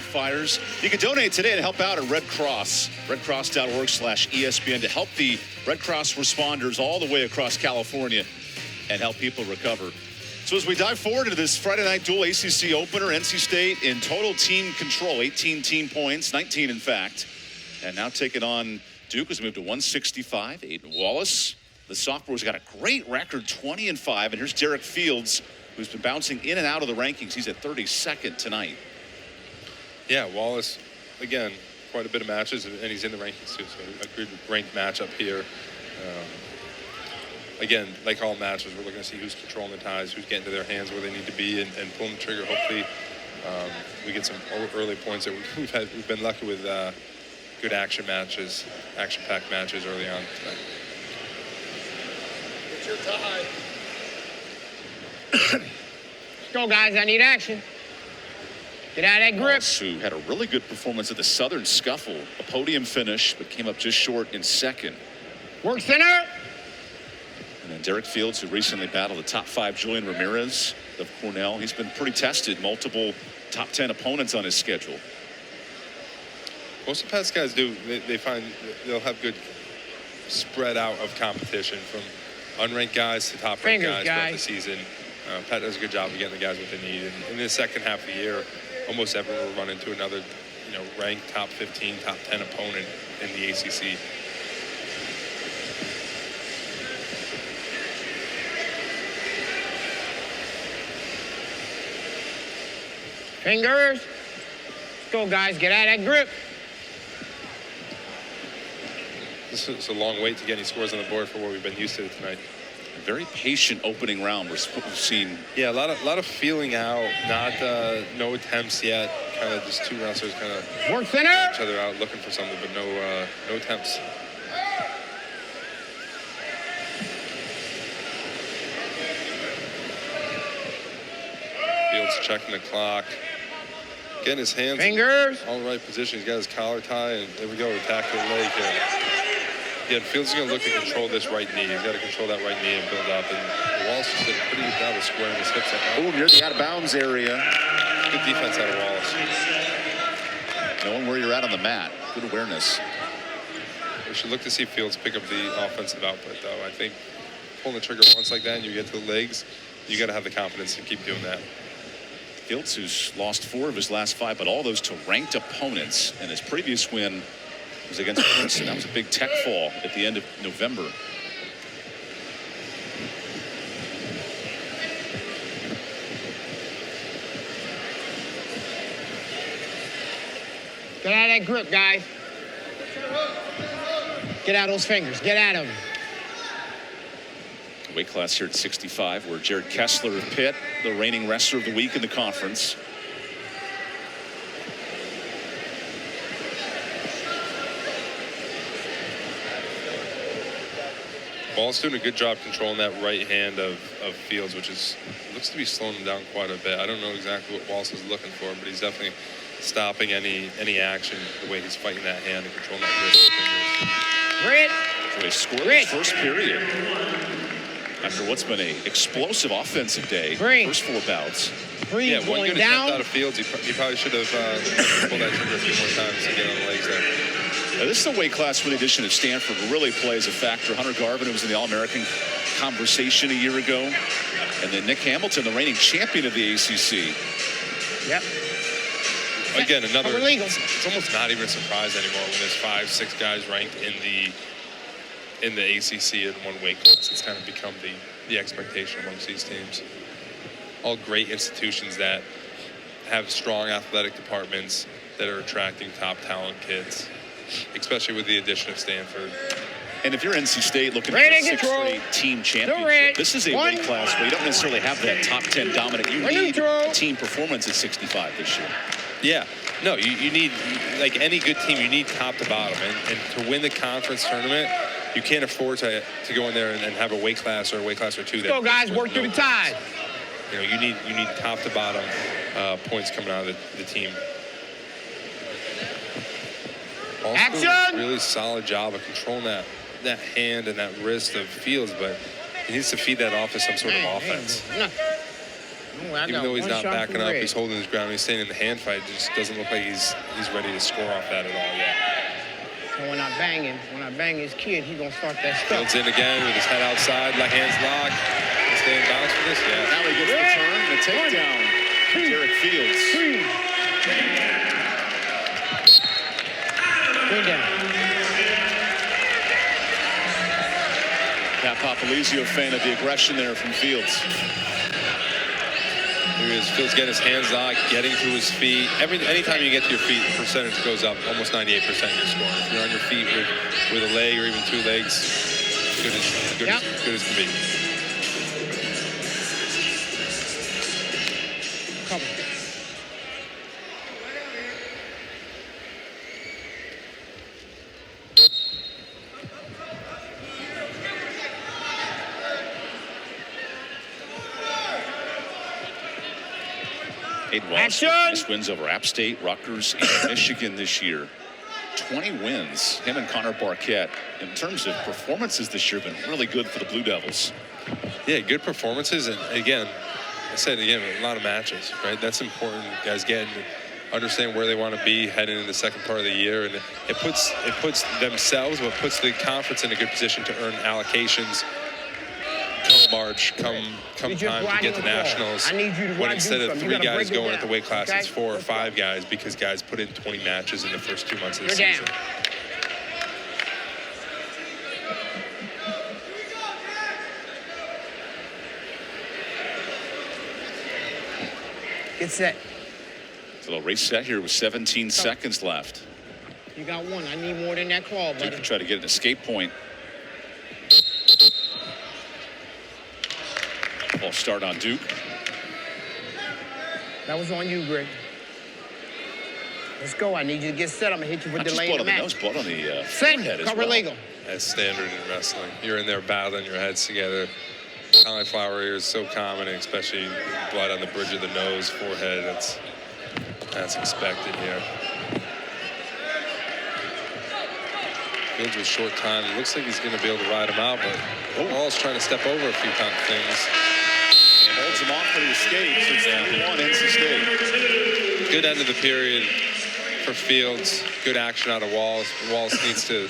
fires. You can donate today to help out at Red Cross, redcross.org/ESPN, to help the Red Cross responders all the way across California and help people recover. So as we dive forward into this Friday night dual ACC opener, NC State in total team control, 18 team points, 19 in fact. And now taking on Duke, who's moved to 165. Aidan Wallace, the sophomore's got a great record, 20-5. And here's Derek Fields, who's been bouncing in and out of the rankings. He's at 32nd tonight. Yeah, Wallace, again, quite a bit of matches, and he's in the rankings too. So a good ranked matchup here. Again, like all matches, we're looking to see who's controlling the ties, who's getting to their hands where they need to be, and pulling the trigger. Hopefully, we get some early points that we've been lucky with. Good action matches, action-packed matches early on tonight. It's your tie. Let's go, guys. I need action. Get out of that grip. Wallace, who had a really good performance at the Southern Scuffle, a podium finish, but came up just short in second. Work center. And then Derek Fields, who recently battled the top 5 Julian Ramirez of Cornell. He's been pretty tested, multiple top 10 opponents on his schedule. Most of the past guys do. They find they'll have good spread out of competition from unranked guys to top ranked guys throughout the season. Pat does a good job of getting the guys what they need. And in the second half of the year, almost everyone will run into another, ranked top 15, top 10 opponent in the ACC. Fingers. Let's go, guys. Get out of that grip. This is a long wait to get any scores on the board for what we've been used to tonight. A very patient opening round we've seen. Yeah, a lot of feeling out, no attempts yet. Kind of just two wrestlers kind of work center each other out, looking for something, but no attempts. Fields checking the clock, getting his hands fingers all the right position. He's got his collar tie, and there we go, attack the leg here. Yeah, Fields is going to look to control this right knee. He's got to control that right knee and build up. And Wallace just did a pretty good job of squaring his hips up. Oh, near the out-of-bounds area. Good defense out of Wallace. Knowing where you're at on the mat. Good awareness. We should look to see Fields pick up the offensive output, though. I think pulling the trigger once like that and you get to the legs, you got to have the confidence to keep doing that. Fields, who's lost 4 of his last 5, but all those to ranked opponents. And his previous win was against Princeton. That was a big tech fall at the end of November. Get out of that grip, guys. Get out those fingers. Get at them. Weight class here at 65, where Jared Kessler of Pitt, the reigning wrestler of the week in the conference. Wallace doing a good job controlling that right hand of Fields, which looks to be slowing him down quite a bit. I don't know exactly what Wallace is looking for, but he's definitely stopping any action the way he's fighting that hand and controlling that wrist and fingers. So he scored the first period after what's been an explosive offensive day. First 4 bouts. Yeah, one good attempt out of Fields. He probably should have pulled that trigger a few more times to get on the legs there. Now, this is the weight class where the addition of Stanford really plays a factor. Hunter Garvin, who was in the All-American conversation a year ago. And then Nick Hamilton, the reigning champion of the ACC. Yep. Again, it's almost not even a surprise anymore when there's 5, 6 guys ranked in the ACC in one weight class. It's kind of become the expectation amongst these teams. All great institutions that have strong athletic departments that are attracting top talent kids, especially with the addition of Stanford. And if you're NC State looking for a 6th straight team championship, this is a weight class where you don't necessarily have that top 10 dominant. You need a team performance at 65 this year. Yeah. No, you need, like any good team, you need top to bottom. And to win the conference tournament, you can't afford to go in there and have a weight class or a weight class or 2. Let's go, guys. Work through the tide. You need top to bottom points coming out of the team. Also, action! Really solid job of controlling that hand and that wrist of Fields, but he needs to feed that off to some sort of offense. even though he's not backing up, he's holding his ground, he's staying in the hand fight. It just doesn't look like he's ready to score off that at all yet. So when I bang his kid, he's gonna start that stuff. Fields in again with his head outside, left hand's locked. Stay in bounds for this, yeah. Now he gets the turn and a takedown. Derek Fields. Bring down. Pat Papalizio fan of the aggression there from Fields. Here he is. Fields getting his hands locked, getting to his feet. Anytime you get to your feet, the percentage goes up almost 98% you're scoring. If you're on your feet with a leg or even two legs, good as can be. Cover. Aidan Wallace wins over App State, Rutgers, and Michigan this year. 20 wins, him and Connor Barquette. In terms of performances this year, been really good for the Blue Devils. Yeah, good performances, and again, I said again, a lot of matches, right? That's important. Guys understand where they want to be heading in the second part of the year, and it puts themselves, but puts the conference in a good position to earn allocations come March, come time to get to nationals. When instead of 3 guys going at the weight class, it's 4 or 5 guys because guys put in 20 matches in the first 2 months of the season. Get set. So they'll race set here with 17 seconds left. You got one. I need more than that claw, buddy. Duke can try to get an escape point. Ball start on Duke. That was on you, Greg. Let's go. I need you to get set. I'm going to hit you with delay in the match. Blood on the set. Cover legal. That's standard in wrestling. You're in there battling your heads together. Cauliflower ear is so common, especially blood on the bridge of the nose, forehead. That's expected here. Fields with short time. It looks like he's going to be able to ride him out, but Wallace trying to step over a few things. And holds him off for the escape. So it's 3-1 NC State. Good end of the period for Fields. Good action out of Wallace. Wallace needs to,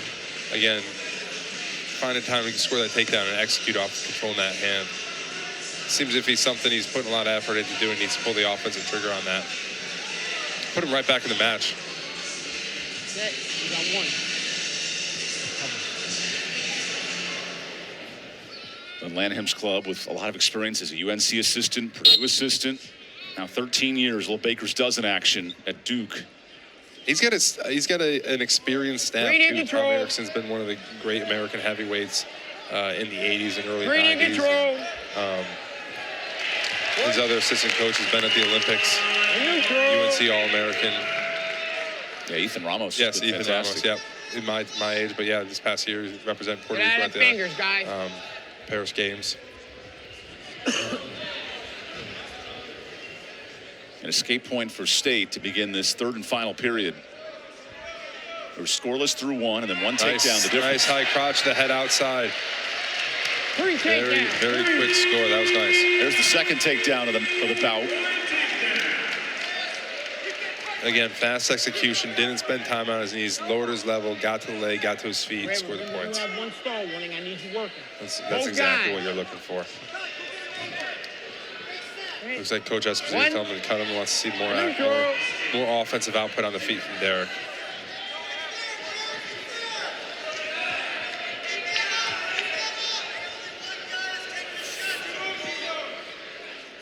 again, find a time to score that takedown and execute off controlling that hand. Seems if he's something he's putting a lot of effort into doing, needs to pull the offensive trigger on that. Put him right back in the match. Set. You got one. The Lanham's club with a lot of experience as a UNC assistant, Purdue assistant. Now 13 years, little Baker's dozen action at Duke. He's got an experienced staff too. Tom Erickson's been one of the great American heavyweights in the 80s and early 90s. His other assistant coach has been at the Olympics. UNC All-American. Yeah, Ethan Ramos. Yes, Ethan Ramos. Yeah, in my age, but yeah, this past year he represented Puerto Rico at the Paris Games. An escape point for State to begin this third and final period. They were scoreless through one, and then one takedown. The difference. Nice high crotch, the head outside. Very quick score. That was nice. There's the second takedown of the bout. Again, fast execution. Didn't spend time on his knees. Lowered his level. Got to the leg. Got to his feet. Scored the points. You have one stall warning. I need you working. That's exactly what you're looking for. Looks like Coach Esposito telling him to cut him. He wants to see more offensive output on the feet from Derek.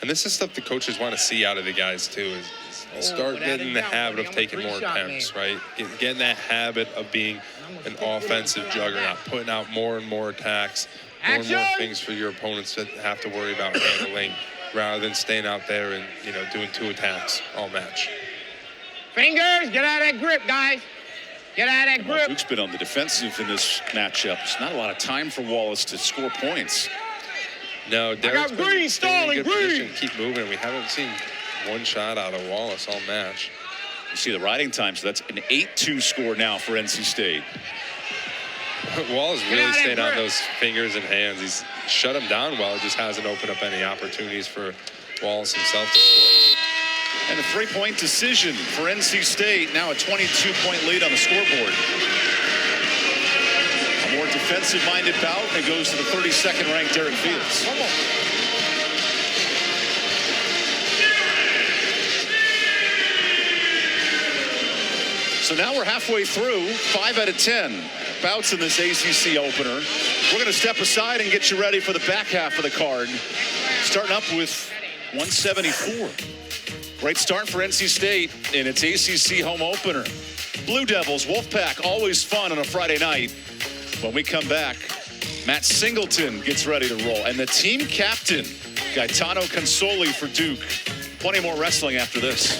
And this is stuff the coaches want to see out of the guys too. Is start getting the habit of taking more attempts, right? Getting that habit of being an offensive juggernaut, putting out more and more attacks, more and more things for your opponents to have to worry about handling, rather than staying out there and doing 2 attacks all match. Fingers, get out of that grip, guys. Get out of that grip. Duke's been on the defensive in this matchup. It's not a lot of time for Wallace to score points. No, Derek's been in a good position to keep moving. We haven't seen one shot out of Wallace all match. You see the riding time, so that's an 8-2 score now for NC State. Wallace really stayed on those fingers and hands. He's shut him down well. It just hasn't opened up any opportunities for Wallace himself to score. And a 3-point decision for NC State. Now a 22-point lead on the scoreboard. A more defensive-minded bout, and it goes to the 32nd ranked Derek Fields. So now we're halfway through, 5 out of 10 bouts in this ACC opener. We're going to step aside and get you ready for the back half of the card. Starting up with 174. Great start for NC State in its ACC home opener. Blue Devils, Wolfpack, always fun on a Friday night. When we come back, Matt Singleton gets ready to roll. And the team captain, Gaetano Consoli for Duke. Plenty more wrestling after this.